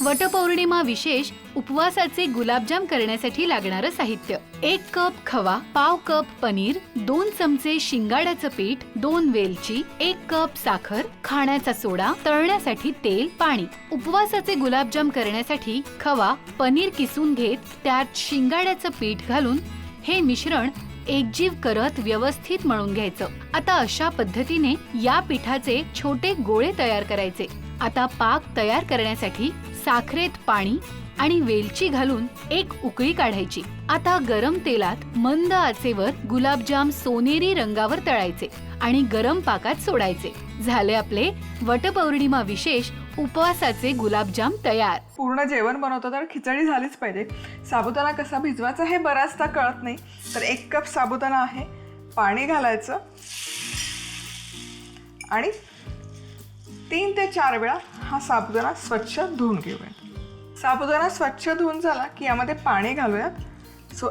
वटपौर्णिमा विशेष उपवासाचे गुलाबजाम करण्यासाठी लागणारं साहित्य: 1 कप खवा, पाव कप पनीर, 2 चमचे शिंगाड्याचं पीठ, 2 वेलची, 1 कप साखर, खाण्याचा सोडा, तळण्यासाठी तेल, पाणी. उपवासाचे गुलाबजाम करण्यासाठी खवा, पनीर किसून घेत त्यात शिंगाड्याचं पीठ घालून हे मिश्रण एकजीव करत व्यवस्थित मळून घ्यायचं. आता अशा पद्धतीने या पिठाचे छोटे गोळे तयार करायचे. आता पाक तयार करण्यासाठी साखरेत पाणी आणि वेलची घालून एक उकळी काढायची. आता गरम तेलात मंद आचेवर गुलाबजाम सोनेरी रंगावर तळायचे आणि गरम पाकात सोडायचे. झाले आपले वटपौर्णिमा विशेष उपवासाचे गुलाबजाम तयार. पूर्ण जेवण बनवतो तर खिचडी झालीच पाहिजे. साबुदाणा कसा भिजवायचा हे बराचदा कळत नाही. तर 1 कप साबुदाणा आहे, पाणी घालायचं आणि 3 ते 4 वेळा हा साबुदाणा स्वच्छ धुवून घेऊया. साबुदाणा स्वच्छ धुवून झाला की यामध्ये पाणी घालूयात.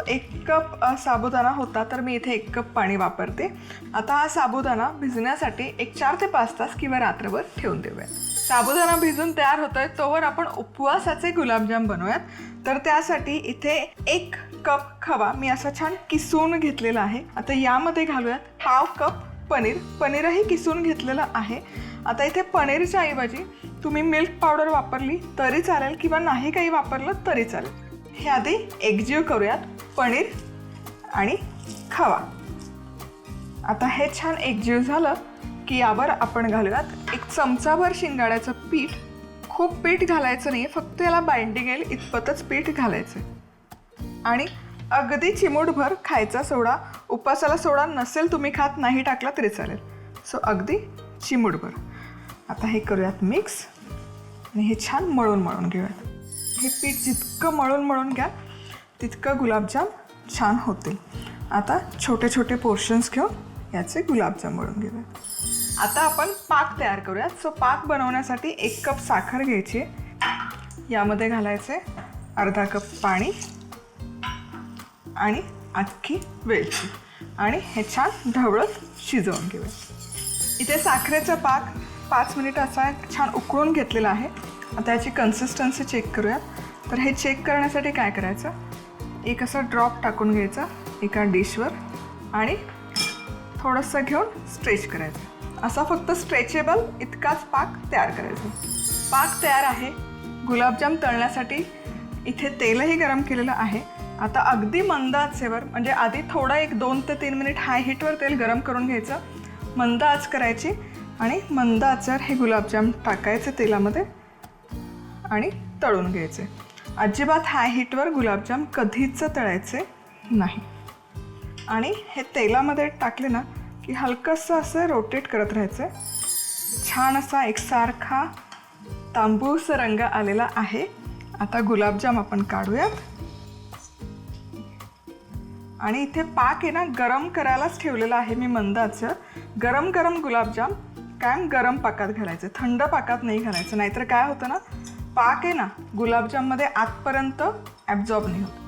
1 कप साबुदाणा होता तर मी इथे 1 कप पाणी वापरते. आता हा साबुदाणा भिजण्यासाठी 4 ते 5 तास किंवा रात्रभर ठेवून देऊया. साबुदाणा भिजून तयार होतोय तोवर आपण उपवासाचे गुलाबजाम बनवूयात. तर त्यासाठी इथे 1 कप खवा मी असा छान किसून घेतलेला आहे. आता यामध्ये घालूयात पाव कप पनीर. पनीरही किसून घेतलेलं आहे. आता इथे पनीरच्या ऐवजी तुम्ही मिल्क पावडर वापरली तरी चालेल किंवा नाही काही वापरलं तरी चालेल. हे आधी एकजीव करूयात, पनीर आणि खवा. आता हे छान एकजीव झालं की यावर आपण घालूयात 1 चमचाभर शिंगाड्याचं पीठ. खूप पीठ घालायचं नाही, फक्त याला बाइंडिंग येईल इतपतच पीठ घालायचं. आणि अगदी चिमूटभर खायचा सोडा. उपवासाला सोडा नसेल तुम्ही खात, नाही टाकला तरी चालेल. अगदी चिमूटभर. आता हे करूयात मिक्स आणि हे छान मळून घेऊयात. हे पीठ जितकं मळून घ्या तितकं गुलाबजाम छान होतील. आता छोटे छोटे पोर्शन्स घेऊन याचे गुलाबजाम मळून घेऊयात. आता आपण पाक तयार करूयात. पाक बनवण्यासाठी 1 कप साखर घ्यायची, यामध्ये घालायचे अर्धा कप पाणी आणि अख्खी वेलची आणि हे छान ढवळत शिजवून घेऊया. इथे साखरेचा पाक 5 मिनिट असा छान उकळून घेतलेला आहे. आता याची कन्सिस्टन्सी चेक करूयात. तर हे चेक करण्यासाठी काय करायचं, एक असा ड्रॉप टाकून घ्यायचा एका डिशवर आणि थोडंसं घेऊन स्ट्रेच करायचं. असा फक्त स्ट्रेचेबल इतकाच पाक तयार करायचा. पाक तयार आहे. गुलाबजाम तळण्यासाठी इथे तेलही गरम केलेलं आहे. आता अगदी मंद आचेवर, म्हणजे आधी थोडा 2 ते 3 मिनिट हाय हीटवर तेल गरम करून घ्यायचं. मंद आच करायची आणि मंद आचेवर हे गुलाबजाम टाकायचे तेलामध्ये आणि तळून घ्यायचे. अजिबात हाय हीटवर गुलाबजाम कधीच तळायचे नाही. आणि हे तेलामध्ये टाकले ना की हलकंसं असं रोटेट करत राहायचं. छान असा एकसारखा तांबूस रंग आलेला आहे. आता गुलाबजाम आपण काढूयात. आणि इथे पाक आहे ना गरम करायलाच ठेवलेला आहे मी मंद आचेवर. गरम गुलाबजाम कायम गरम पाकात घालायचे, थंड पाकात नाही घालायचं. नाहीतर काय होतं ना, पाक आहे ना गुलाबजाममध्ये आतपर्यंत ॲब्झॉर्ब नाही होत.